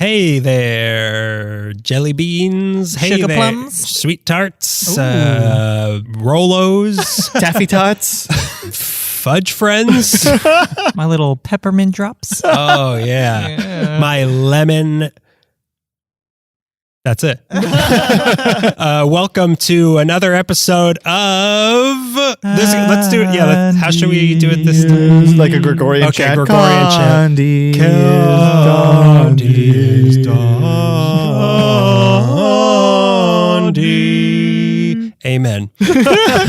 Hey there, jelly beans. Hey Sugar there, plums. sweet tarts, Rolos, Taffy Tots. fudge friends. My little peppermint drops. Oh, yeah. My lemon. That's it. Welcome to another episode of this. Let's do it. Yeah. How should we do it this time? Like a Gregorian Okay, chant. Gregorian chant. Amen.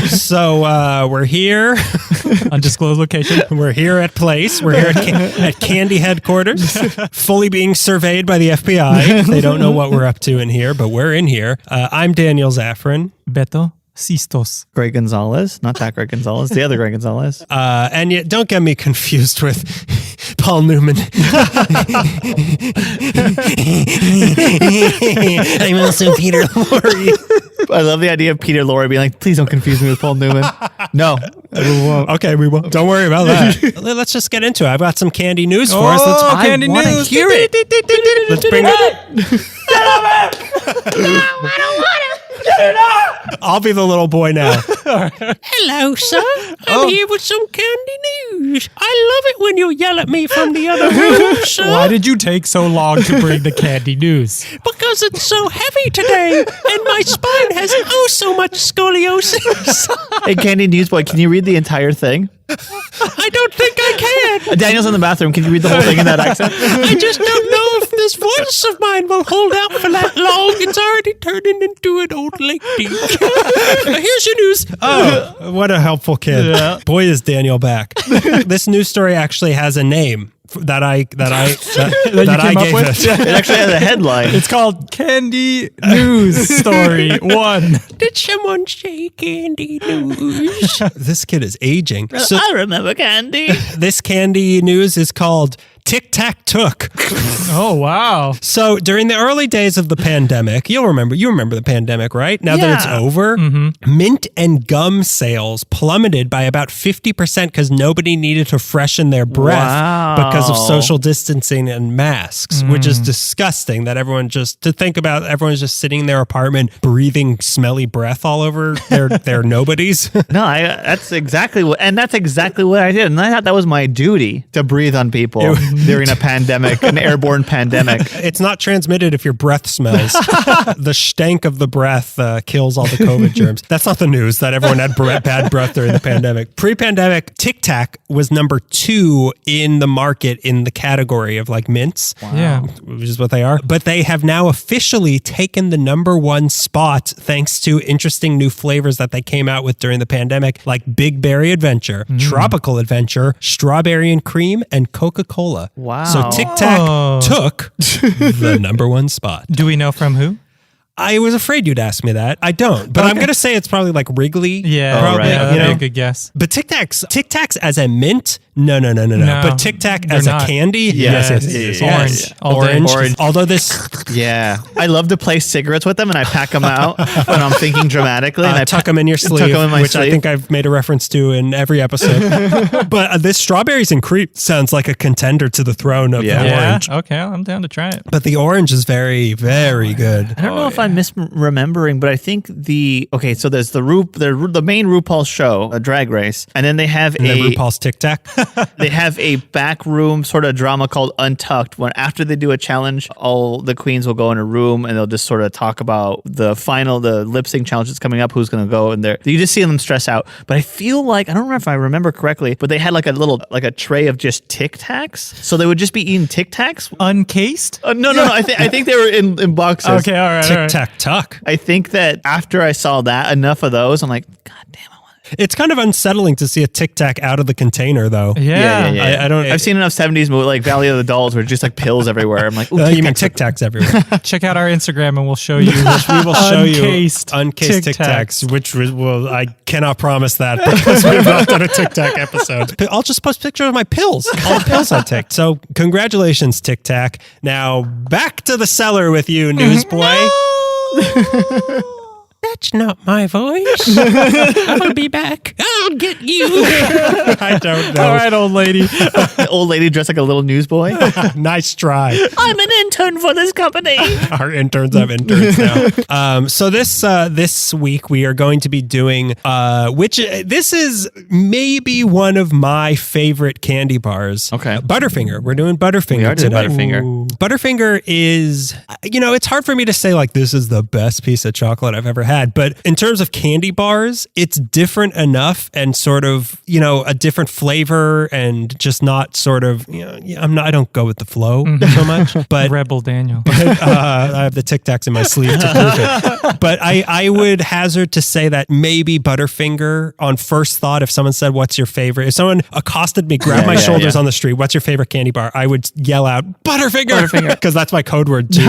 So we're here. Undisclosed location. We're here at Place. We're here at Candy headquarters, fully being surveyed by the FBI. They don't know what we're up to in here, but we're in here. I'm Daniel Zaffron. Beto Sistos. Greg Gonzalez. Not that Greg Gonzalez. The other Greg Gonzalez. And yet, don't get me confused with Paul Newman. I'm also Peter Lorre. I love the idea of Peter Lorre being like, please don't confuse me with Paul Newman. No, we won't. Okay, we won't. Don't worry about that. Let's just get into it. I've got some candy news for us. Candy wanna news. hear it. Let's bring it. I'll be the little boy now. Hello, sir. I'm here with some candy news. I love it when you yell at me from the other room, sir. Why did you take so long to bring the candy news? Because it's so heavy today, and my spine has oh so much scoliosis. Hey, Candy Newsboy, can you read the entire thing? I don't think I can. Daniel's in the bathroom. Can you read the whole thing in that accent? I just don't know if this voice of mine will hold out for that long. It's already turning into an old lady. Here's your news. Oh, what a helpful kid. Yeah. Boy, is Daniel back. This news story actually has a name that I gave it. It actually has a headline. It's called Candy News Story 1. Did someone say candy news? This kid is aging. So I remember Candy. this candy news is called Tic Tac Took. Oh, wow. So during the early days of the pandemic, you remember the pandemic, right? Now that it's over, mint and gum sales plummeted by about 50% because nobody needed to freshen their breath because of social distancing and masks, which is disgusting that everyone's just sitting in their apartment breathing smelly breath all over their nobodies. No, that's exactly what I did. And I thought that was my duty to breathe on people during a pandemic, an airborne pandemic. It's not transmitted if your breath smells. The stank of the breath kills all the COVID germs. That's not the news that everyone had bad breath during the pandemic. Pre-pandemic, Tic Tac was number 2 in the market in the category of like mints. Wow. Yeah. Which is what they are. But they have now officially taken the number 1 spot thanks to interesting new flavors that they came out with during the pandemic, like Big Berry Adventure, Tropical Adventure, Strawberry and Cream, and Coca-Cola. Wow. So Tic Tac took the number 1 spot. Do we know from who? I was afraid you'd ask me that. I don't, but I'm going to say it's probably like Wrigley. Yeah, probably, that would be a good guess. But Tic Tacs as a mint? No. But Tic Tac as a candy? Yes, it is. Yes. Orange. Although this... Yeah. I love to play cigarettes with them and I pack them out when I'm thinking dramatically. And I tuck them in your sleeve, which I think I've made a reference to in every episode. But this Strawberries and Cream sounds like a contender to the throne of the orange. Okay, I'm down to try it. But the orange is very, very good. I don't know if I'm misremembering, but I think so there's the main RuPaul's show, a drag race, and then they have RuPaul's Tic Tac. They have a backroom sort of drama called Untucked, when after they do a challenge, all the queens will go in a room and they'll just sort of talk about the lip sync challenge that's coming up, who's going to go in there. You just see them stress out. But I feel like, I don't remember if I remember correctly, but they had like a tray of just Tic Tacs. So they would just be eating Tic Tacs. Uncased? No. I think they were in boxes. Okay, all right. Tic Tac Tuck. I think that after I saw that, enough of those, I'm like, God damn, I want it. It's kind of unsettling to see a Tic Tac out of the container, though. Yeah. I don't. I've seen enough 70s movies like Valley of the Dolls where it's just like pills everywhere. I'm like, ooh, you mean Tic Tacs everywhere? Check out our Instagram and we'll show you. We will show you uncased Tic Tacs, which will I cannot promise that because we have not done a Tic Tac episode. I'll just post pictures of my pills, all the pills I take. So congratulations, Tic Tac. Now back to the cellar with you, newsboy. The That's not my voice. I'll be back. I'll get you. I don't know. All right, old lady. The old lady dressed like a little newsboy. Nice try. I'm an intern for this company. Our interns have interns now. So this week we are going to be doing this is maybe one of my favorite candy bars. Okay. Butterfinger. We're doing Butterfinger We are doing today. Butterfinger. Ooh. Butterfinger is, it's hard for me to say like this is the best piece of chocolate I've ever had, but in terms of candy bars, it's different enough and sort of, a different flavor and just not sort of, I don't go with the flow so much, but Rebel Daniel. I have the Tic Tacs in my sleeve to prove it. But I would hazard to say that maybe Butterfinger, on first thought, if someone said, what's your favorite? If someone accosted me, grabbed my shoulders on the street, what's your favorite candy bar? I would yell out, Butterfinger! Because that's my code word to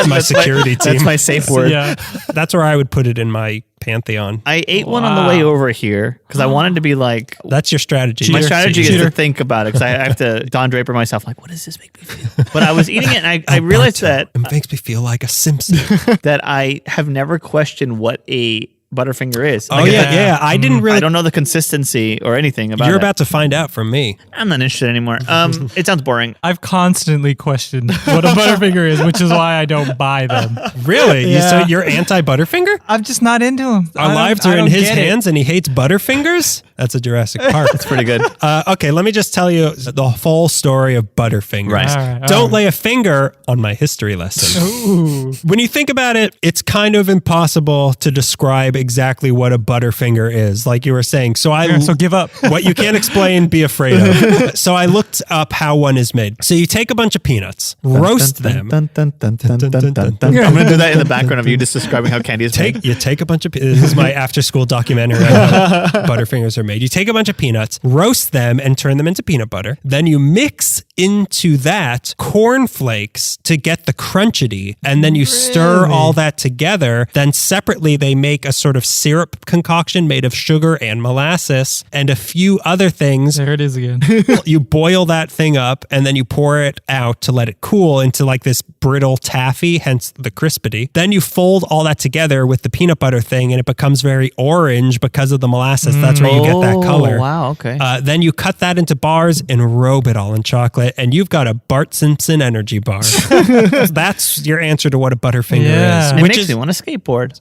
my security team. That's my safe word. Yeah. That's where I would put it in my pantheon. I ate one on the way over here because I wanted to be like... That's your strategy. My strategy is to think about it because I have to Don Draper myself like, what does this make me feel? But I was eating it and I realized that... It makes me feel like a Simpson. that I have never questioned what a Butterfinger is. Oh, yeah. I didn't really... I don't know the consistency or anything about it. You're about to find out from me. I'm not interested anymore. It sounds boring. I've constantly questioned what a Butterfinger is, which is why I don't buy them. Really? Yeah. So you're anti-Butterfinger? I'm just not into them. Our lives are in his hands and he hates Butterfingers? That's a Jurassic Park. It's pretty good. Okay, let me just tell you the full story of Butterfingers. Right. Don't lay a finger on my history lesson. Ooh. When you think about it, it's kind of impossible to describe exactly what a Butterfinger is, like you were saying. So give up. What you can't explain, be afraid of. So I looked up how one is made. So you take a bunch of peanuts, roast them. I'm going to do that in the background of you just describing how candy is made. You take a bunch of... This is my after-school documentary on how Butterfingers are made. You take a bunch of peanuts, roast them, and turn them into peanut butter. Then you mix into that cornflakes to get the crunchity, and then you stir all that together. Then separately, they make a sort of syrup concoction made of sugar and molasses and a few other things. There it is again. You boil that thing up, and then you pour it out to let it cool into like this brittle taffy, hence the crispity. Then you fold all that together with the peanut butter thing, and it becomes very orange because of the molasses. That's where you get that color. Wow, okay. Then you cut that into bars and robe it all in chocolate, and you've got a Bart Simpson energy bar. That's your answer to what a Butterfinger is. It makes me want to skateboard.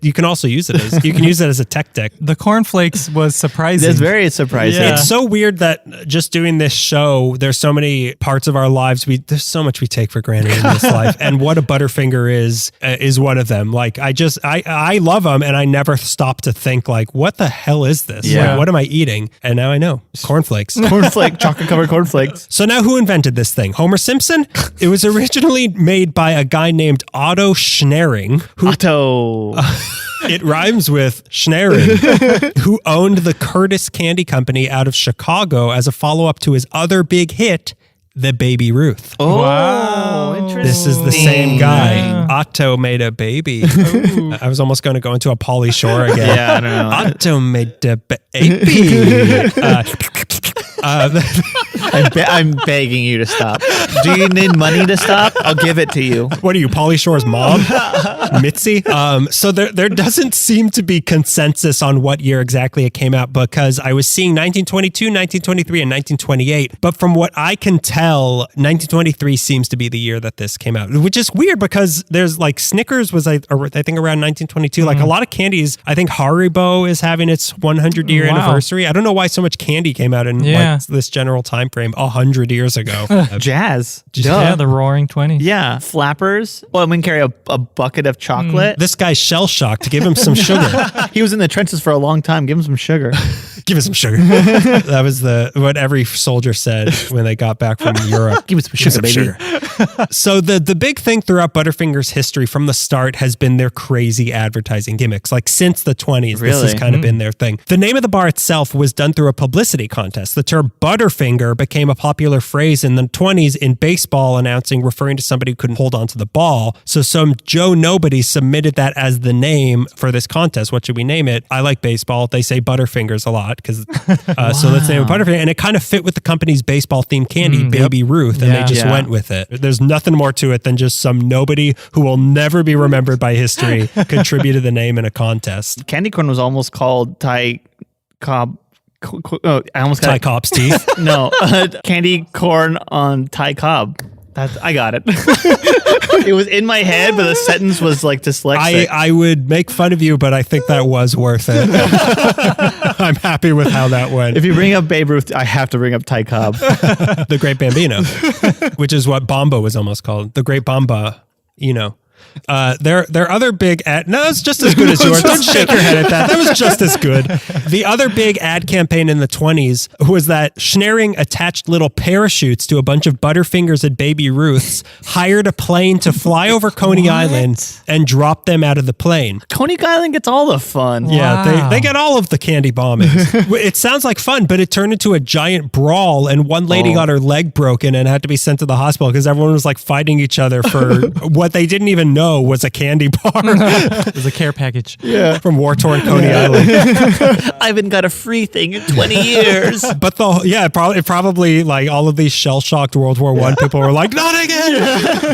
You can also use it as a tech deck. The cornflakes was surprising. It's very surprising. Yeah. It's so weird that just doing this show, there's so many parts of our lives. There's so much we take for granted in this life, and what a Butterfinger is one of them. Like I love them, and I never stop to think like, what the hell is this? Yeah. Like, what am I eating? And now I know. Cornflakes. Chocolate covered cornflakes. So now who invented this thing? Homer Simpson? It was originally made by a guy named Otto Schnaring. Otto. It rhymes with Schnaring, who owned the Curtis Candy Company out of Chicago as a follow-up to his other big hit, the Baby Ruth. Oh, wow. interesting. This is the same guy. Otto made a baby. I was almost going to go into a Pauly Shore again. Yeah, I don't know. Otto made a baby. I'm begging you to stop. Do you need money to stop? I'll give it to you. What are you, Pauly Shore's mom? Mitzi? So there doesn't seem to be consensus on what year exactly it came out, because I was seeing 1922, 1923, and 1928. But from what I can tell, 1923 seems to be the year that this came out, which is weird because there's like Snickers was, I think, around 1922. Like a lot of candies, I think Haribo is having its 100-year anniversary. I don't know why so much candy came out in like this general time frame 100 years ago. Jazz. Yeah, the Roaring 20s. Yeah. Flappers. Well, we can carry a bucket of chocolate. This guy's shell-shocked. Give him some sugar. He was in the trenches for a long time. Give him some sugar. Give us some sugar. That was what every soldier said when they got back from Europe. Give me some sugar, baby. So the big thing throughout Butterfinger's history from the start has been their crazy advertising gimmicks. Like since the 20s, this has kind of been their thing. The name of the bar itself was done through a publicity contest. The term Butterfinger became a popular phrase in the 20s in baseball announcing, referring to somebody who couldn't hold on to the ball. So some Joe Nobody submitted that as the name for this contest. What should we name it? I like baseball. They say Butterfingers a lot because so let's name it Butterfinger. And it kind of fit with the company's baseball themed candy, Baby Ruth, and they just went with it. there's nothing more to it than just some nobody who will never be remembered by history contributed the name in a contest. Candy corn was almost called Thai Cobb. Oh, I almost got Thai Cobb's teeth. No, candy corn on Thai Cobb. I got it. It was in my head, but the sentence was like dyslexic. I would make fun of you, but I think that was worth it. I'm happy with how that went. If you bring up Babe Ruth, I have to bring up Thai Cobb. The Great Bambino, which is what Bomba was almost called. The Great Bamba, Their other big ad. No, it's just as good as yours. Don't shake your head at that. That was just as good. The other big ad campaign in the 20s was that Schneering attached little parachutes to a bunch of Butterfingers and Baby Ruths, hired a plane to fly over Coney Island and drop them out of the plane. Coney Island gets all the fun. Yeah, they get all of the candy bombings. It sounds like fun, but it turned into a giant brawl, and one lady got her leg broken and had to be sent to the hospital because everyone was like fighting each other for what they didn't even know was a candy bar. It was a care package. Yeah. From war-torn Coney Island. I haven't got a free thing in 20 years. But probably like all of these shell-shocked World War I people were like, not again!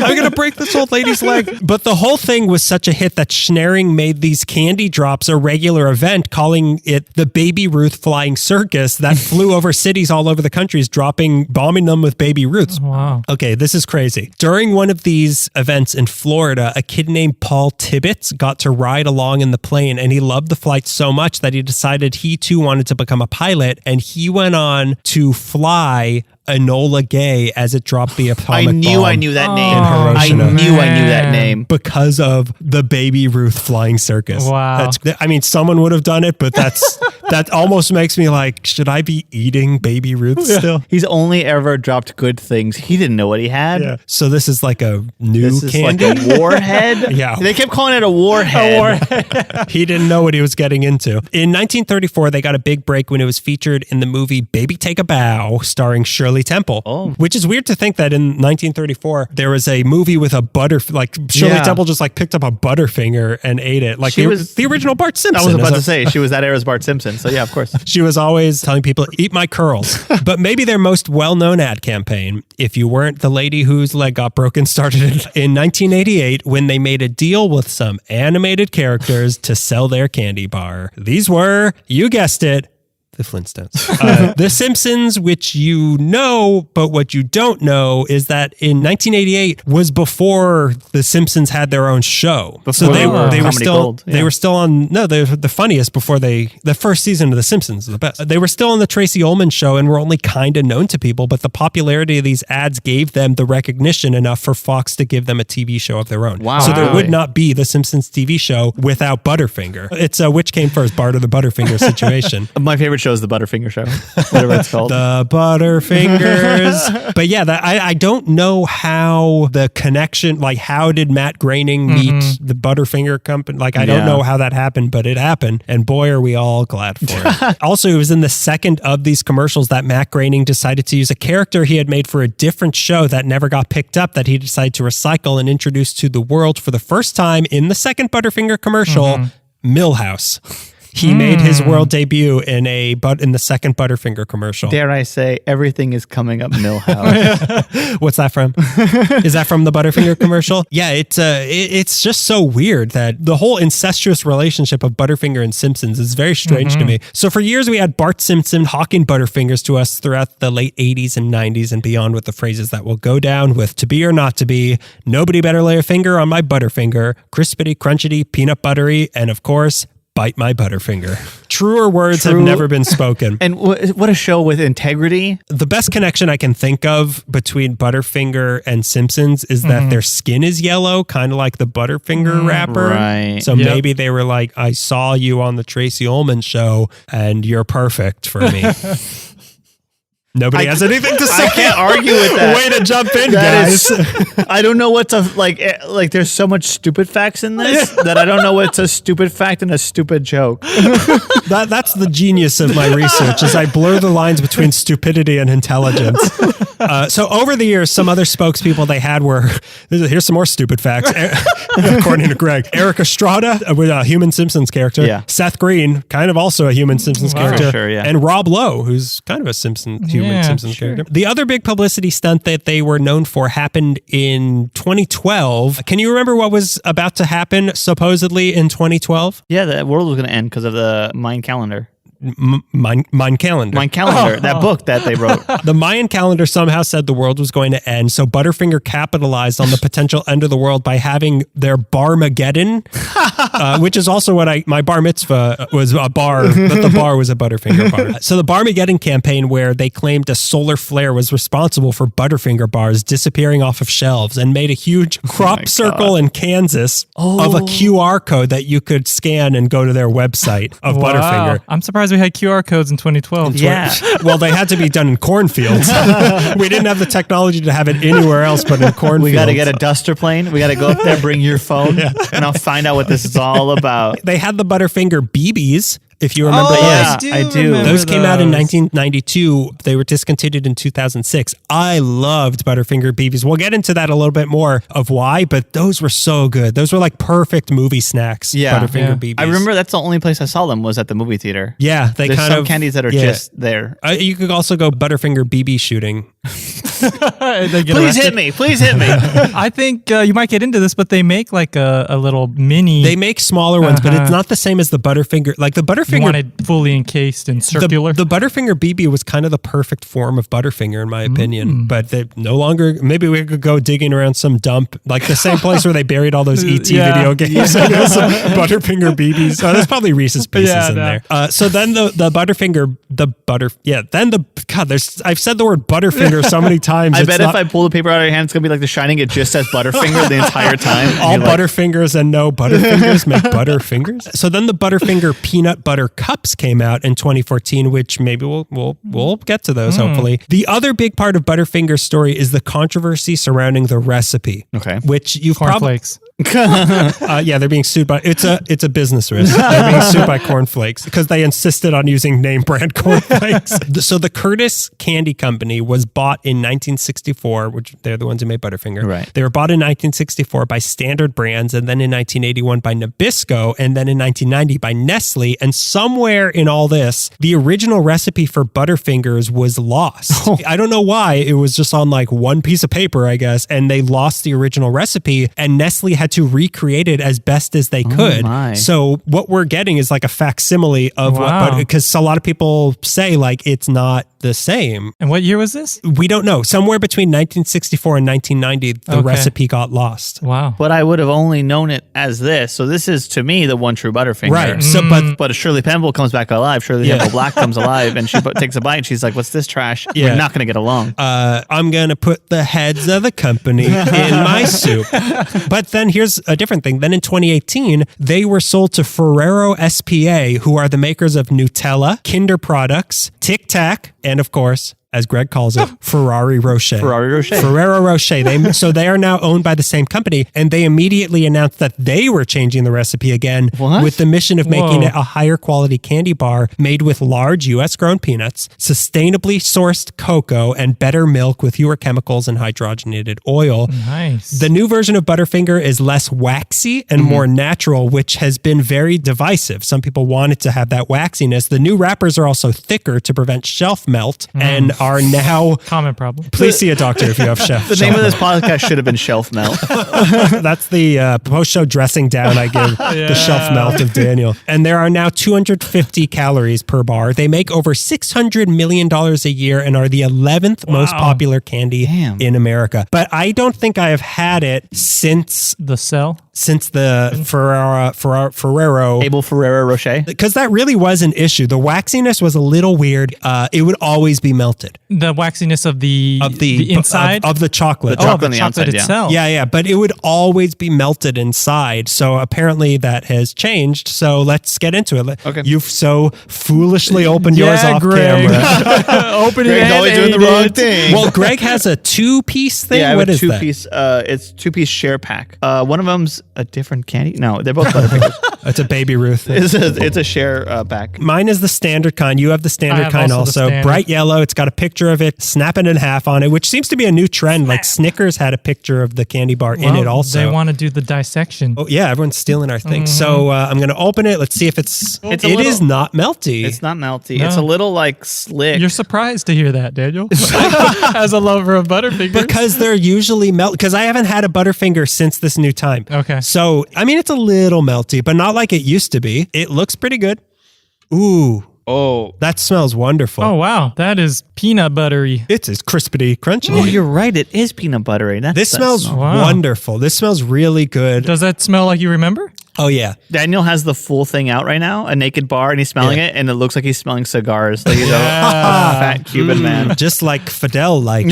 I'm going to break this old lady's leg. But the whole thing was such a hit that Schneering made these candy drops a regular event, calling it the Baby Ruth Flying Circus that flew over cities all over the countries, bombing them with Baby Ruths. Wow. Okay, this is crazy. During one of these events in Florida, a kid named Paul Tibbets got to ride along in the plane, and he loved the flight so much that he decided he too wanted to become a pilot, and he went on to fly Enola Gay as it dropped the atomic bomb. I knew that name. In Hiroshima. I knew that name. Because of the Baby Ruth Flying Circus. Wow. Someone would have done it, but that almost makes me like, should I be eating Baby Ruth still? He's only ever dropped good things. He didn't know what he had. Yeah. So this is like a new candy? Like a warhead? Yeah. They kept calling it a warhead. He didn't know what he was getting into. In 1934, they got a big break when it was featured in the movie Baby Take a Bow, starring Shirley Temple. Oh. Which is weird to think that in 1934, there was a movie with a Shirley Temple just like picked up a Butterfinger and ate it. Like she was the original Bart Simpson. I was about to say, she was that era's Bart Simpson. So yeah, of course. She was always telling people, eat my curls. But maybe their most well-known ad campaign, if you weren't the lady whose leg got broken, started in 1988 when they made a deal with some animated characters to sell their candy bar. These were, you guessed it, the Flintstones. The Simpsons, which you know, but what you don't know is that in 1988 was before the Simpsons had their own show. So they were still on, they were the funniest before the first season of The Simpsons, the best. They were still on the Tracy Ullman show and were only kind of known to people, but the popularity of these ads gave them the recognition enough for Fox to give them a TV show of their own. Wow. So there would not be the Simpsons TV show without Butterfinger. It's which came first, Bart or the Butterfinger situation. My favorite show is the Butterfinger Show, whatever it's called. The Butterfingers. But yeah, I don't know how the connection, like how did Matt Groening meet the Butterfinger company? Like I don't know how that happened, but it happened. And boy, are we all glad for it. Also, it was in the second of these commercials that Matt Groening decided to use a character he had made for a different show that never got picked up, that he decided to recycle and introduce to the world for the first time in the second Butterfinger commercial, Millhouse. He made his world debut in the second Butterfinger commercial. Dare I say, everything is coming up Millhouse. What's that from? Is that from the Butterfinger commercial? Yeah, it's just so weird that the whole incestuous relationship of Butterfinger and Simpsons is very strange to me. So for years we had Bart Simpson hawking Butterfingers to us throughout the late 80s and 90s and beyond with the phrases that will go down with "to be or not to be," "nobody better lay a finger on my Butterfinger," "crispity, crunchity, peanut buttery," and of course, "bite my Butterfinger." Truer words have never been spoken. And what a show with integrity. The best connection I can think of between Butterfinger and Simpsons is that their skin is yellow, kind of like the Butterfinger wrapper. Right. So maybe they were like, I saw you on the Tracy Ullman show and you're perfect for me. Nobody has anything to say. I can't argue with that. Way to jump in, guys. I don't know what to like. There's so much stupid facts in this that I don't know what's a stupid fact and a stupid joke. That's the genius of my research, is I blur the lines between stupidity and intelligence. So over the years, some other spokespeople they had were, here's some more stupid facts, according to Greg. Eric Estrada, a human Simpsons character. Yeah. Seth Green, kind of also a human Simpsons character. Sure, yeah. And Rob Lowe, who's kind of a Simpsons human. Homer Simpson's character. The other big publicity stunt that they were known for happened in 2012. Can you remember what was about to happen supposedly in 2012? Yeah, the world was going to end because of the Mayan calendar. Mayan calendar. Mayan calendar, that book that they wrote. The Mayan calendar somehow said the world was going to end, so Butterfinger capitalized on the potential end of the world by having their Barmageddon, which is also what my bar mitzvah was a bar, but the bar was a Butterfinger bar. So the Barmageddon campaign, where they claimed a solar flare was responsible for Butterfinger bars disappearing off of shelves, and made a huge crop circle in Kansas of a QR code that you could scan and go to their website of Butterfinger. I'm surprised we had QR codes in 2012. Yeah. Well, they had to be done in cornfields. We didn't have the technology to have it anywhere else but in cornfields. We got to get a duster plane. We got to go up there, bring your phone, and I'll find out what this is all about. They had the Butterfinger BBs. If you remember those. I do. Those came out in 1992. They were discontinued in 2006. I loved Butterfinger BBs. We'll get into that a little bit more of why, but those were so good. Those were like perfect movie snacks. Butterfinger BBs. I remember that's the only place I saw them was at the movie theater. Yeah, There's some candies that are just there. You could also go Butterfinger BB shooting. Please hit me. I think you might get into this, but they make like a little mini. They make smaller ones, but it's not the same as the Butterfinger. Like the Butterfinger. You want it fully encased and circular. The Butterfinger BB was kind of the perfect form of Butterfinger, in my opinion. But they no longer. Maybe we could go digging around some dump, like the same place where they buried all those ET video games. I guess, Butterfinger BBs. Oh, there's probably Reese's Pieces in there. So then the Butterfinger, I've said the word Butterfinger so many times. I bet if I pull the paper out of your hand, it's gonna be like The Shining. It just says Butterfinger the entire time. All Butterfingers and no Butterfingers make Butterfingers. So then the Butterfinger peanut butter cups came out in 2014, which maybe we'll get to those hopefully. The other big part of Butterfinger's story is the controversy surrounding the recipe. Okay, which you've cornflakes. They're being sued by it's a business risk. They're being sued by cornflakes because they insisted on using name brand cornflakes. So the Curtis Candy Company was bought in 1964, which they're the ones who made Butterfinger. Right. They were bought in 1964 by Standard Brands, and then in 1981 by Nabisco, and then in 1990 by Nestle. And somewhere in all this, the original recipe for Butterfingers was lost. I don't know why. It was just on like one piece of paper, I guess, and they lost the original recipe, and Nestle had to recreate it as best as they could. So what we're getting is like a facsimile of what, because a lot of people say like it's not the same. And what year was this? We don't know. Somewhere between 1964 and 1990, the recipe got lost. Wow. But I would have only known it as this. So this is, to me, the one true Butterfinger. Right. So, but Shirley Pemble comes back alive. Shirley Pemble Black comes alive, and she takes a bite, and she's like, what's this trash? We're not going to get along. I'm going to put the heads of the company in my soup. But then here's a different thing. Then in 2018, they were sold to Ferrero SPA, who are the makers of Nutella, Kinder products, Tic Tac, and of course, as Greg calls it, Ferrari Rocher. Ferrero Rocher. So they are now owned by the same company, and they immediately announced that they were changing the recipe again with the mission of making it a higher quality candy bar made with large U.S. grown peanuts, sustainably sourced cocoa, and better milk with fewer chemicals and hydrogenated oil. Nice. The new version of Butterfinger is less waxy and more natural, which has been very divisive. Some people wanted to have that waxiness. The new wrappers are also thicker to prevent shelf melt and are now common problem. Please see a doctor if you have shelf. The name of this podcast should have been Shelf Melt. That's the post-show dressing down I give the shelf melt of Daniel. And there are now 250 calories per bar. They make over $600 million a year and are the 11th most popular candy in America. But I don't think I have had it since the Ferrero. Abel Ferrero Rocher. Because that really was an issue. The waxiness was a little weird. It would always be melted. The waxiness of the inside? Of the chocolate. The chocolate on the the chocolate outside, itself. Yeah. But it would always be melted inside. So apparently that has changed. So let's get into it. Okay. You've so foolishly opened yours off Greg. camera. Opening Greg's always doing the wrong thing. Well, Greg has a two-piece thing. Yeah, what is two-piece. It's two-piece share pack. One of them's a different candy. No, they're both Butterfingers. It's a Baby Ruth. It's a share pack. Mine is the standard kind. You have the standard kind also the also. standard. Bright yellow. It's got a picture of it, snap it in half on it, which seems to be a new trend. Like Snickers had a picture of the candy bar in it also. They want to do the dissection. Oh yeah, everyone's stealing our thing. So I'm going to open it. Let's see if it is not melty. It's not melty. No. It's a little like slick. You're surprised to hear that, Daniel, as a lover of Butterfinger. Because they're usually because I haven't had a Butterfinger since this new time. Okay. So, I mean, it's a little melty, but not like it used to be. It looks pretty good. Ooh. Oh. That smells wonderful. Oh, wow. That is peanut buttery. It's crispity, crunchy. Oh, you're right. It is peanut buttery. This smells Wow. wonderful. This smells really good. Does that smell like you remember? Oh, yeah. Daniel has the full thing out right now, a naked bar, and he's smelling it, and it looks like he's smelling cigars. Like he's a fat Cuban man. Just like Fidel liked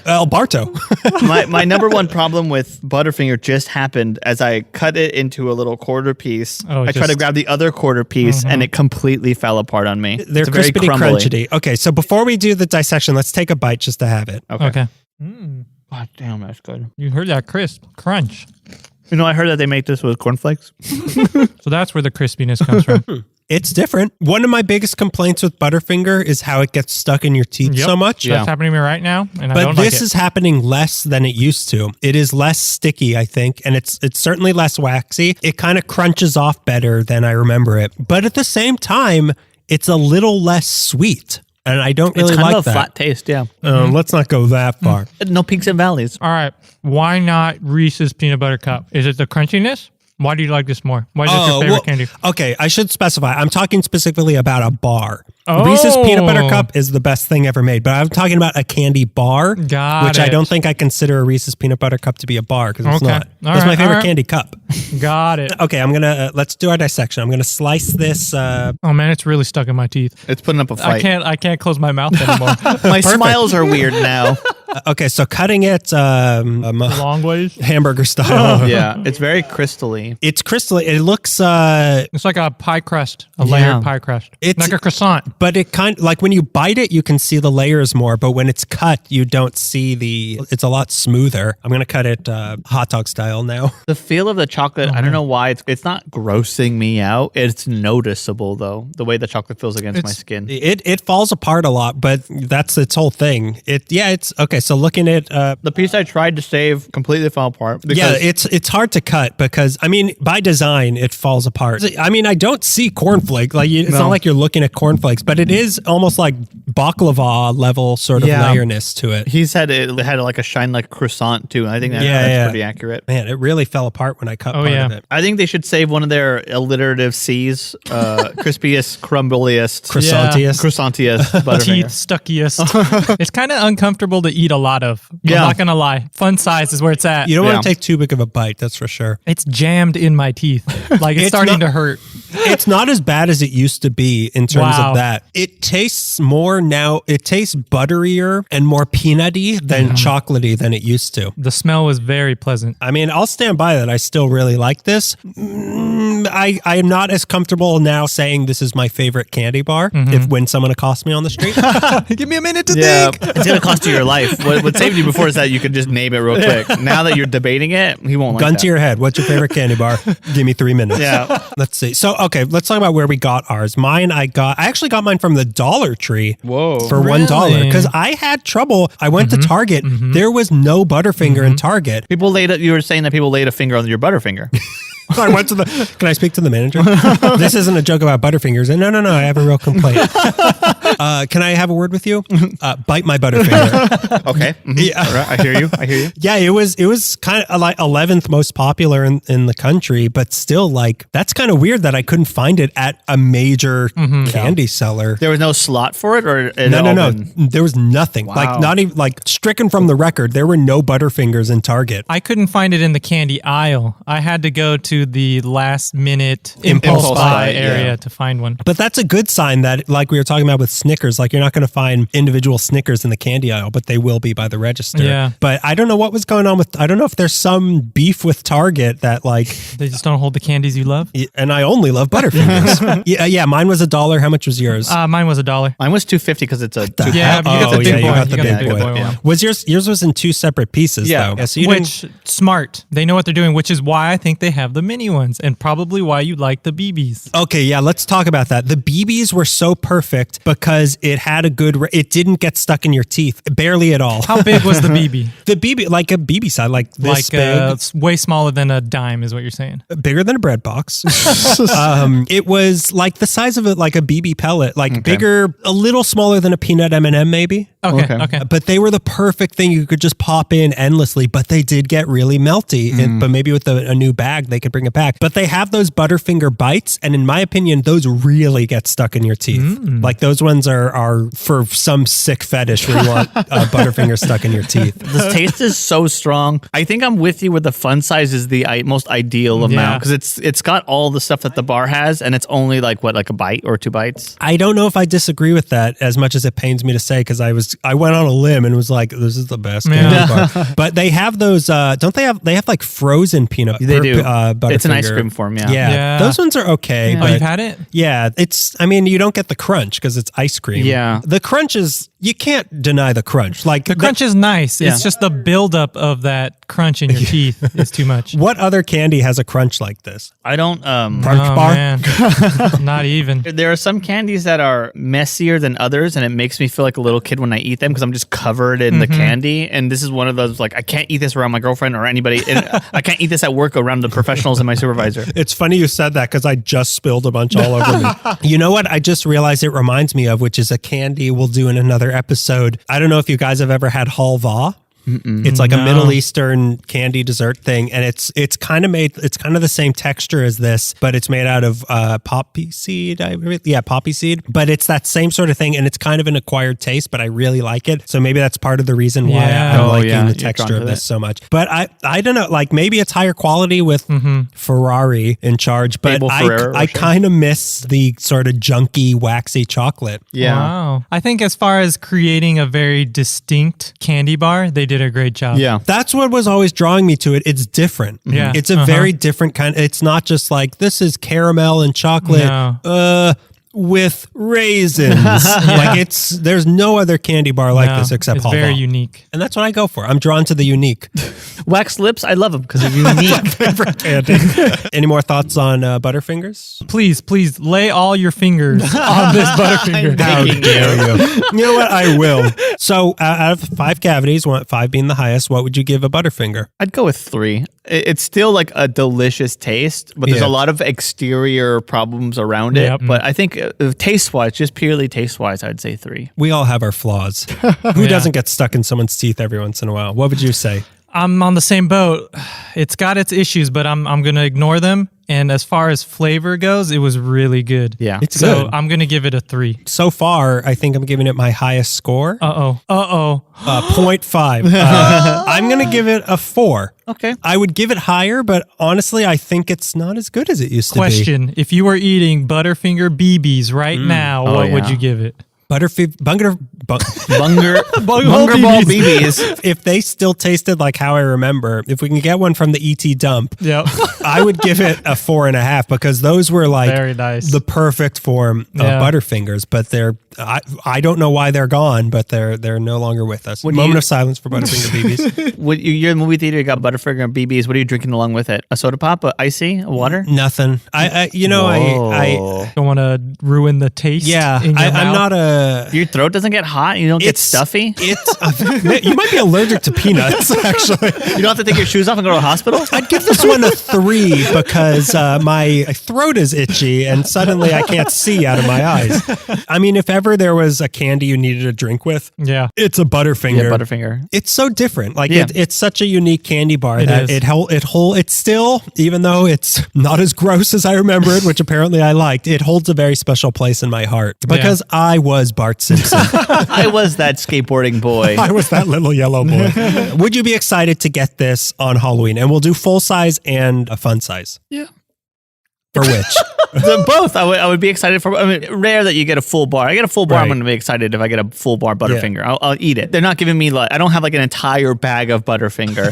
El Barto. My number one problem with Butterfinger just happened as I cut it into a little quarter piece. I tried to grab the other quarter piece, and it completely fell apart on me. They're it's very crispity, crumbly. crunchy. Okay, so before we do the dissection, let's take a bite just to have it. Okay. God damn, that's good. You heard that crisp crunch. You know, I heard that they make this with cornflakes. So that's where the crispiness comes from. It's different. One of my biggest complaints with Butterfinger is how it gets stuck in your teeth so much. That's happening to me right now, and I But don't like this it. is happening less than it used to. It is less sticky, I think, and it's certainly less waxy. It kind of crunches off better than I remember it. But at the same time, it's a little less sweet. And I don't really It's kind like of a that. flat taste, yeah. Let's not go that far. No peaks and valleys. All right. Why not Reese's Peanut Butter Cup? Is it the crunchiness? Why do you like this more? Why is this your favorite candy? Okay, I should specify. I'm talking specifically about a bar. Oh. Reese's Peanut Butter Cup is the best thing ever made, but I'm talking about a candy bar, Got which I it. don't think I consider a Reese's Peanut Butter Cup to be a bar because it's Okay. not. All That's my right, favorite all right. candy cup. Got it. Okay, I'm gonna let's do our dissection. I'm gonna slice this. Oh man, it's really stuck in my teeth. It's putting up a fight. I can't close my mouth anymore. My smiles are weird now. Okay, so cutting it Long ways. hamburger style. Yeah, it's very crystally. It's crystalline. It looks It's like a pie crust, a layered pie crust. It's- like a croissant. but it kind like when you bite it, you can see the layers more. But when it's cut, you don't see it's a lot smoother. I'm gonna cut it hot dog style now. The feel of the chocolate, I don't know why it's not grossing me out. It's noticeable though, the way the chocolate feels against my skin. It falls apart a lot, but that's its whole thing. It's okay. So looking at The piece I tried to save completely fell apart. yeah, it's hard to cut because I mean by design it falls apart. I mean I don't see cornflake it's not like you're looking at cornflakes, but it is almost like baklava level sort of layerness to it. He said it had like a shine like croissant too. And I think that's pretty accurate. Man, it really fell apart when I cut part of it. I think they should save one of their alliterative C's, crispiest, crumbliest, Croissantiest. croissantiest Butterfinger. Teeth stuckiest. It's kind of uncomfortable to eat a lot of. Yeah. I'm not gonna lie. Fun size is where it's at. You don't want to take too big of a bite, that's for sure. It's jammed in my teeth. Like it's starting to hurt. It's not as bad as it used to be in terms Wow. of that. It tastes more now. It tastes butterier and more peanutty than chocolatey than it used to. The smell was very pleasant. I mean, I'll stand by that. I still really like this. I am not as comfortable now saying this is my favorite candy bar if when someone accosts me on the street. Give me a minute to Yeah, think. it's gonna cost you your life. What saved you before is that you could just name it real quick. Now that you're debating it, he won't like Gun that. to your head. What's your favorite candy bar? Give me 3 minutes. Yeah. Let's see. So, okay, let's talk about where we got ours. I actually got mine from the Dollar Tree. Whoa. For $1 because I had trouble. I went to Target. There was no Butterfinger in Target. You were saying that people laid a finger on your Butterfinger. I went to Can I speak to the manager? This isn't a joke about Butterfingers. And no, I have a real complaint. Can I have a word with you? Bite my Butterfinger. Okay. Yeah. All right, I hear you. Yeah, it was kind of like 11th most popular in the country, but still like that's kind of weird that I couldn't find it at a major candy seller. There was no slot for it, or No. There was nothing. Wow. Like not even like stricken from the record. There were no Butterfingers in Target. I couldn't find it in the candy aisle. I had to go to the last minute impulse buy buy, area yeah. to find one. But that's a good sign that, like we were talking about with Snickers, like you're not going to find individual Snickers in the candy aisle, but they will be by the register. Yeah. But I don't know what was going on I don't know if there's some beef with Target that like, They just don't hold the candies you love. and I only love Butterfingers. yeah, mine was $1. How much was yours? Mine was $1. Mine was $2.50 because it's a two Yeah, pack. but you got the big yeah, boy. you got the You big boy. one. Yeah. Was yours was in 2 separate pieces Yeah. though. So you didn't, Which smart. They know what they're doing, which is why I think they have the mini ones, and probably why you like the BBs. Okay, yeah, let's talk about that. The BBs were so perfect because it had a good, it didn't get stuck in your teeth, barely at all. How big was the BB? The BB, like a BB size, like this big. It's way smaller than a dime is what you're saying. Bigger than a bread box. It was like the size of it, like a BB pellet, like bigger, a little smaller than a peanut M&M maybe. Okay. But they were the perfect thing. You could just pop in endlessly, but they did get really melty. But maybe with a new bag, they could bring it back. But they have those Butterfinger bites. And in my opinion, those really get stuck in your teeth. Like those ones are for some sick fetish where you want Butterfinger stuck in your teeth. The taste is so strong. I think I'm with you where the fun size is the most ideal amount because it's got all the stuff that the bar has and it's only like a bite or 2 bites. I don't know if I disagree with that as much as it pains me to say because I went on a limb and was like, this is the best candy bar. But they have those, don't they have like frozen peanut They do. Butterfinger. It's an ice cream form, Yeah. Those ones are okay. Yeah. But you've had it? Yeah. You don't get the crunch because it's ice cream. Yeah. The crunch is, you can't deny the crunch. Like the crunch is nice. Yeah. It's just the buildup of that crunch in your teeth is too much. What other candy has a crunch like this? I don't. Crunch bar? Man. Not even. There are some candies that are messier than others, and it makes me feel like a little kid when I eat them because I'm just covered in the candy. And this is one of those, like, I can't eat this around my girlfriend or anybody. And I can't eat this at work around the professionals and my supervisor. It's funny you said that because I just spilled a bunch all over me. You know what? I just realized it reminds me of, which is a candy we'll do in another episode. I don't know if you guys have ever had halva. It's like a Middle Eastern candy dessert thing, and it's kind of the same texture as this, but it's made out of poppy seed. Poppy seed. But it's that same sort of thing, and it's kind of an acquired taste, but I really like it. So maybe that's part of the reason why I'm liking the texture of this so much. But I don't know, like maybe it's higher quality with Ferrari in charge, but I kind of miss the sort of junky, waxy chocolate. Yeah. Wow. I think as far as creating a very distinct candy bar, they did a great job. Yeah. That's what was always drawing me to it. It's different. Yeah. It's a very different kind. It's not just like, this is caramel and chocolate. No. With raisins. Like there's no other candy bar like this except it's Halva. very unique. And that's what I go for. I'm drawn to the unique. Wax lips, I love them because they're unique. Favorite candy. Any more thoughts on Butterfingers? Please lay all your fingers on this Butterfinger. How dare you? You know what? I will. So out of 5 cavities, 5 being the highest, what would you give a Butterfinger? I'd go with 3. It's still like a delicious taste, but there's a lot of exterior problems around it. But I think taste-wise, just purely taste-wise, I'd say 3. We all have our flaws. Who doesn't get stuck in someone's teeth every once in a while? What would you say? I'm on the same boat. It's got its issues, but I'm going to ignore them. And as far as flavor goes, it was really good. Yeah. It's so good. I'm going to give it a 3. So far, I think I'm giving it my highest score. 0.5. I'm going to give it a 4. Okay. I would give it higher, but honestly, I think it's not as good as it used to be. Question. If you were eating Butterfinger BBs right now, what would you give it? Bunger Ball BBs. If they still tasted like how I remember, if we can get one from the ET dump, I would give it a 4.5 because those were like very nice. The perfect form of Butterfingers. But I don't know why they're gone, but they're no longer with us. Moment of silence for Butterfinger BBs. You're in the movie theater, you got Butterfinger and BBs. What are you drinking along with it? A soda pop, a icy, a water? Nothing. I don't want to ruin the taste. Yeah, in your I'm mouth. not a. Your throat doesn't get hot. You don't get stuffy. You might be allergic to peanuts. Actually, you don't have to take your shoes off and go to the hospital. I'd give this one a 3 because my throat is itchy and suddenly I can't see out of my eyes. I mean, if ever there was a candy you needed a drink with, it's a Butterfinger. Yeah, Butterfinger. It's so different. Like it's such a unique candy bar it's still, even though it's not as gross as I remember it, which apparently I liked, it holds a very special place in my heart because I was Bart Simpson. I was that skateboarding boy. I was that little yellow boy. Would you be excited to get this on Halloween? And we'll do full size and a fun size. Yeah. For which? Both. I would be excited for. I mean, rare that you get a full bar. I get a full bar. Right. I'm going to be excited if I get a full bar Butterfinger. I'll eat it. They're not giving me I don't have like an entire bag of Butterfinger.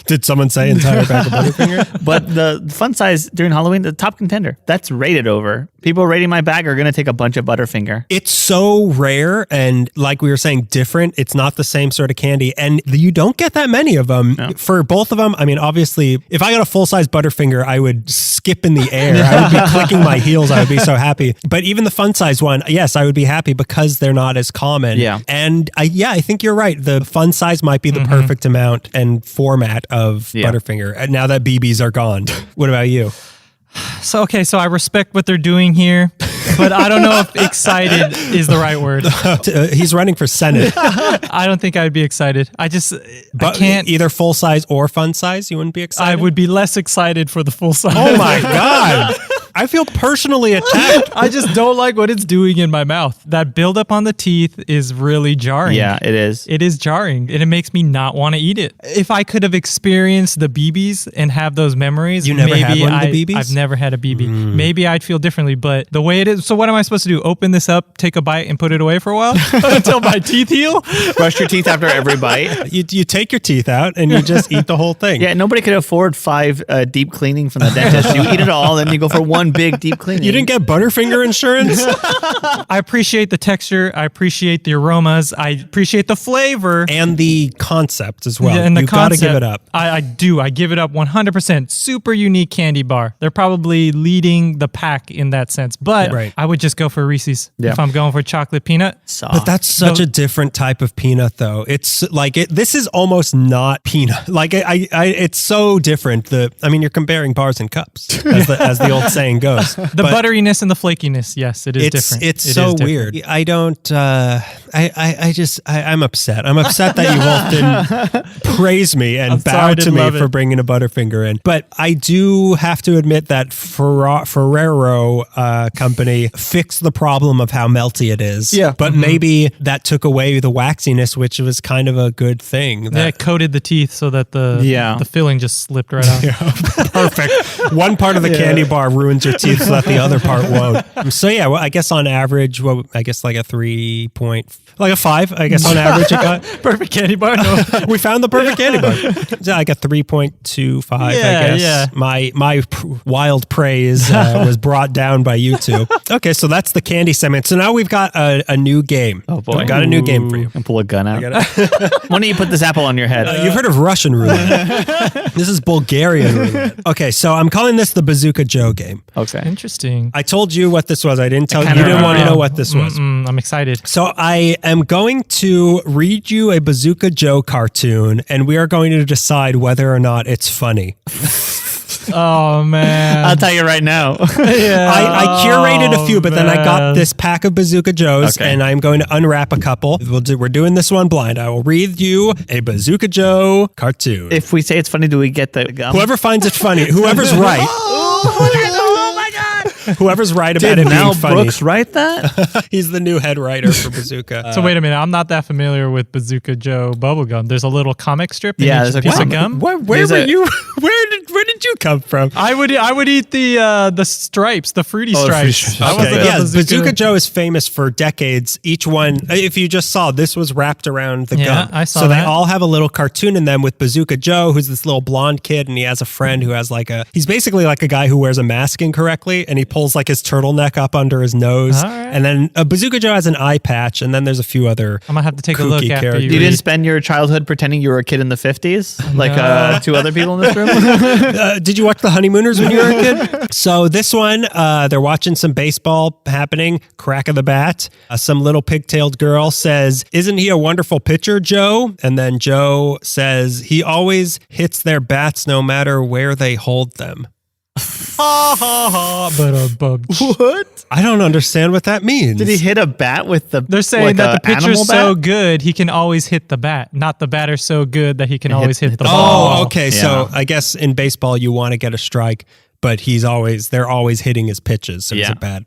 Did someone say entire bag of Butterfinger? But the fun size during Halloween, the top contender, that's rated over People rating my bag are going to take a bunch of Butterfinger. It's so rare and, like we were saying, different. It's not the same sort of candy. And you don't get that many of them. No. For both of them, I mean, obviously, if I got a full-size Butterfinger, I would skip in the air. I would be clicking my heels. I would be so happy. But even the fun-size one, yes, I would be happy because they're not as common. Yeah. And I think you're right. The fun size might be the perfect amount and format of Butterfinger. And now that BBs are gone. What about you? So I respect what they're doing here, but I don't know if excited is the right word. He's running for Senate. I don't think I'd be excited. I can't. Either full size or fun size, you wouldn't be excited? I would be less excited for the full size. Oh my God. I feel personally attacked. I just don't like what it's doing in my mouth. That buildup on the teeth is really jarring. Yeah, it is. It is jarring, and it makes me not want to eat it. If I could have experienced the BBs and have those memories, you never had one of the BBs? I've never had a BB. Maybe I'd feel differently, but the way it is. So what am I supposed to do? Open this up, take a bite, and put it away for a while until my teeth heal? Brush your teeth after every bite. You take your teeth out and you just eat the whole thing. Yeah, nobody could afford 5 deep cleaning from the dentist. You eat it all, then you go for one big deep cleaning. You didn't get Butterfinger insurance? I appreciate the texture. I appreciate the aromas. I appreciate the flavor. And the concept as well. Yeah, and the You've got to give it up. I do. I give it up 100%. Super unique candy bar. They're probably leading the pack in that sense. But I would just go for Reese's if I'm going for chocolate peanut. But that's such a different type of peanut, though. It's like this is almost not peanut. Like it's so different. You're comparing bars and cups, as the old saying goes. The butteriness and the flakiness, yes, it is different. It's so weird. I don't. I'm upset. I'm upset that you both didn't praise me and bow to me for bringing a Butterfinger in. But I do have to admit that Ferrero company fixed the problem of how melty it is. Yeah. But maybe that took away the waxiness, which was kind of a good thing. It coated the teeth so that the filling just slipped right out. Yeah, perfect. One part of the candy bar ruins your teeth so that the other part won't. So I guess on average, like a 3 point, like a 5, I guess on average it got. Perfect candy bar. No. We found the perfect candy bar. So like a 3.25, I guess. Yeah. My wild praise was brought down by you two. Okay, so that's the candy segment. So now we've got a new game. Oh boy. We've got a new game for you. And pull a gun out. Why don't you put this apple on your head? You've heard of Russian roulette. This is Bulgarian roulette. Okay, so I'm calling this the Bazooka Joe game. Okay. Interesting. I told you what this was. I didn't tell you. You didn't want to know what this was. I'm excited. So I am going to read you a Bazooka Joe cartoon, and we are going to decide whether or not it's funny. Oh, man. I'll tell you right now. I curated a few, but then I got this pack of Bazooka Joes, and I'm going to unwrap a couple. We're doing this one blind. I will read you a Bazooka Joe cartoon. If we say it's funny, do we get the gum? Whoever finds it funny, whoever's right. Oh my God. Whoever's right about it Mel being funny. Brooks write that? He's the new head writer for Bazooka. So wait a minute. I'm not that familiar with Bazooka Joe bubblegum. There's a little comic strip in each piece of gum. Where were you? Where did you come from? I would eat the stripes, the fruity stripes. Okay. Bazooka Joe is famous for decades. Each one, if you just saw, this was wrapped around the gum. I saw so that. They all have a little cartoon in them with Bazooka Joe, who's this little blonde kid, and he has a friend who has he's basically like a guy who wears a mask incorrectly, and he pulls like his turtleneck up under his nose. Right. And then Bazooka Joe has an eye patch, and then there's a few other I'm going to have to take a look after you didn't spend your childhood pretending you were a kid in the 50s? Like two other people in this room? Did you watch The Honeymooners when you were a kid? So this one, they're watching some baseball happening, crack of the bat. Some little pigtailed girl says, "Isn't he a wonderful pitcher, Joe?" And then Joe says, "He always hits their bats no matter where they hold them." What? I don't understand what that means. Did he hit a bat with the? They're saying that the pitcher's so good he can always hit the bat, not the batter's so good that he can always hit the ball. Oh, okay. Yeah. So I guess in baseball you want to get a strike, but they're always hitting his pitches, so it's a bad.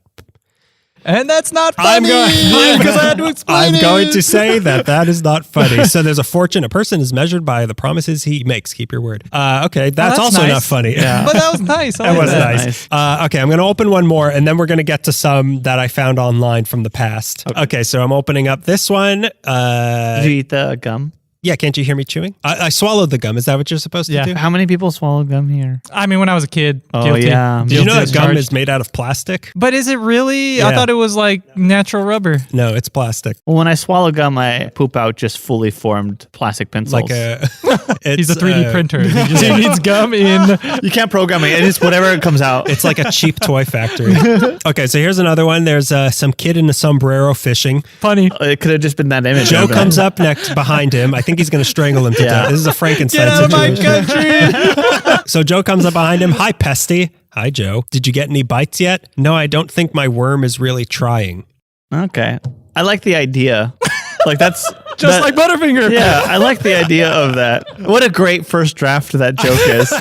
And that's not funny because I had to explain I'm going to say that is not funny. So there's a fortune. A person is measured by the promises he makes. Keep your word. Okay, that's also nice. Not funny. Yeah. But that was nice. That was nice. Okay, I'm going to open one more, and then we're going to get to some that I found online from the past. Okay, so I'm opening up this one. Did you eat the gum? Yeah, can't you hear me chewing? I swallowed the gum. Is that what you're supposed to do? How many people swallow gum here? I mean, when I was a kid, Oh, guilty. yeah. Did you know that gum is made out of plastic? But is it really? Yeah. I thought it was like natural rubber. No, it's plastic. Well, when I swallow gum, I poop out just fully formed plastic pencils. Like He's a 3D printer. He needs gum in. You can't program it. It's whatever comes out. It's like a cheap toy factory. Okay, so here's another one. There's some kid in a sombrero fishing. Funny. It could have just been that image. Joe comes up next behind him. I think he's going to strangle him to death. This is a Frankenstein Get out situation. of my country. So Joe comes up behind him. Hi, Pesty. Hi, Joe. Did you get any bites yet? No, I don't think my worm is really trying. Okay. I like the idea. Like that's Just like Butterfinger. Yeah, I like the idea of that. What a great first draft that joke is.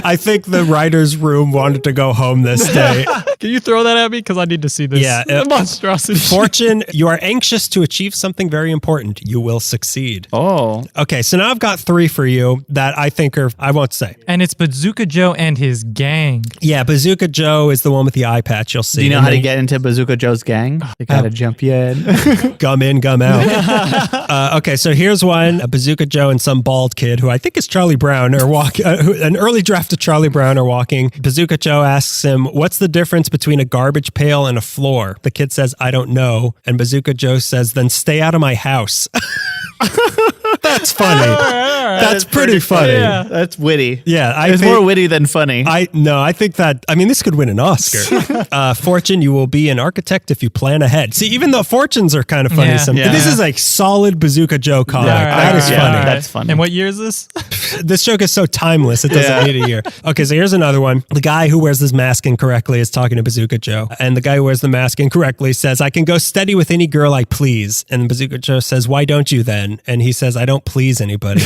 I think the writer's room wanted to go home this day. Can you throw that at me? Because I need to see this. Yeah. Monstrosity. Fortune, you are anxious to achieve something very important. You will succeed. Oh. Okay, so now I've got 3 for you that I think are, I won't say. And it's Bazooka Joe and his gang. Yeah, Bazooka Joe is the one with the eye patch. You'll see. Do you know how to get into Bazooka Joe's gang? You gotta jump you in. Gum in, gum out. Okay, so here's one. A Bazooka Joe and some bald kid who I think is Charlie Brown are walking. An early draft of Charlie Brown are walking. Bazooka Joe asks him, "What's the difference between a garbage pail and a floor?" The kid says, "I don't know." And Bazooka Joe says, "Then stay out of my house." That's funny. That's pretty funny. Yeah. That's witty. Yeah, it's more witty than funny. I think that, I mean, this could win an Oscar. Fortune, you will be an architect if you plan ahead. See, even though fortunes are kind of funny, this is like solid Bazooka Joe comic. That is funny. That's funny. And what year is this? This joke is so timeless, it doesn't need a year. Okay, so here's another one. The guy who wears this mask incorrectly is talking to Bazooka Joe. And the guy who wears the mask incorrectly says, "I can go steady with any girl I please." And Bazooka Joe says, "Why don't you then?" And he says, "I don't please anybody."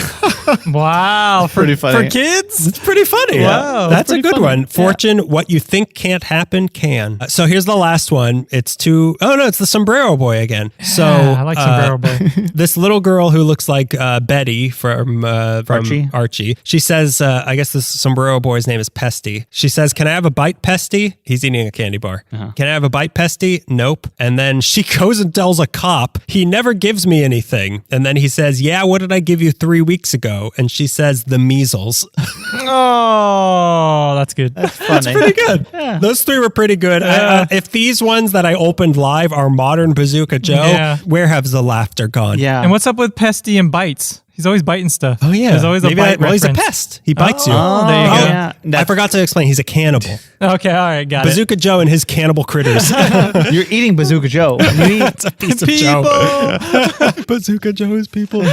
Wow. Pretty funny. For kids? It's pretty funny. Wow. That's a good funny. one. Fortune, what you think can't happen can. So here's the last one. It's the Sombrero Boy again. So I like Sombrero Boy. This little girl who looks like Betty from Archie. She says, I guess this Sombrero Boy's name is Pesty. She says, "Can I have a bite, Pesty?" He's eating a candy bar. "Can I have a bite, Pesty?" Nope. And then she goes and tells a cop, "He never gives me anything." And then he says, "Yeah, what did I give you 3 weeks ago?" And she says, "The measles." Oh, that's good. That's funny. That's pretty good. Yeah. Those 3 were pretty good. If these ones that I opened live are modern Bazooka Joe, where has the laughter gone? Yeah. And what's up with Pesty and bites? He's always biting stuff. Oh, yeah. There's always a bite he's a reference. pest. He bites you. Oh, there you go. Yeah. I forgot to explain. He's a cannibal. Okay, all right, got Bazooka Joe and his cannibal critters. You're eating Bazooka Joe. It's a piece of Joe. Bazooka Joe's people.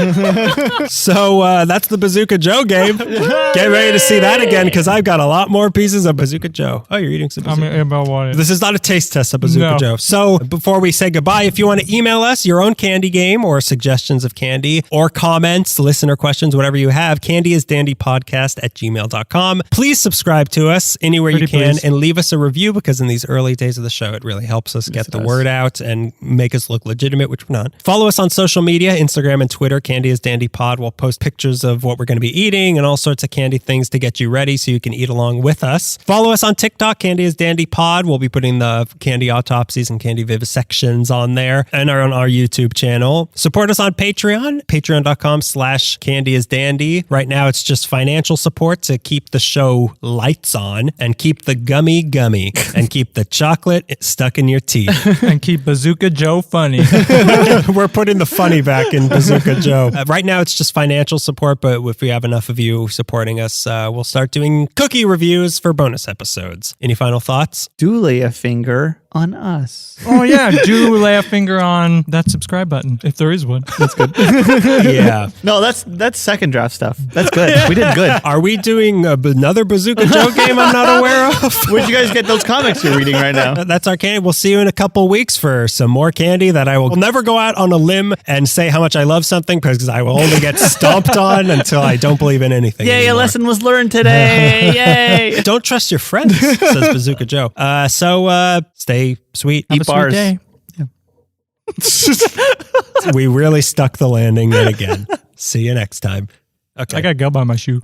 So that's the Bazooka Joe game. Get ready to see that again because I've got a lot more pieces of Bazooka Joe. Oh, you're eating some Bazooka. This is not a taste test of Bazooka Joe. So before we say goodbye, if you want to email us your own candy game or suggestions of candy or comments, listener questions, whatever you have, candyisdandypodcast@gmail.com. Please subscribe to us anywhere you can and leave us a review because in these early days of the show, it really helps us get the word out and make us look legitimate, which we're not. Follow us on social media, Instagram and Twitter, Candy is Dandy Pod. We'll post pictures of what we're going to be eating and all sorts of candy things to get you ready so you can eat along with us. Follow us on TikTok, Candy is Dandy Pod. We'll be putting the candy autopsies and candy vivisections on there and on our YouTube channel. Support us on Patreon, patreon.com/candyisdandy. Right now, it's just financial support to keep the show lights on and keep the gummy and keep the chocolate stuck in your teeth. And keep Bazooka Joe funny. We're putting the funny back in Bazooka Joe. Right now, it's just financial support, but if we have enough of you supporting us, we'll start doing cookie reviews for bonus episodes. Any final thoughts? Do lay a finger on us. Oh, yeah. Do lay a finger on that subscribe button, if there is one. That's good. Yeah. No, that's second draft stuff. That's good. We did good. Are we doing another Bazooka Joe game I'm not aware of? Where'd you guys get those comics you're reading right now? That's our candy. We'll see you in a couple weeks for some more candy that I will never go out on a limb and say how much I love something because I will only get stomped on until I don't believe in anything Yay, anymore. a lesson was learned today. Yay. Don't trust your friends, says Bazooka Joe. So stay sweet. Have Eat a sweet bars. day. We really stuck the landing yet again. See you next time. Okay. I got gum on my shoe.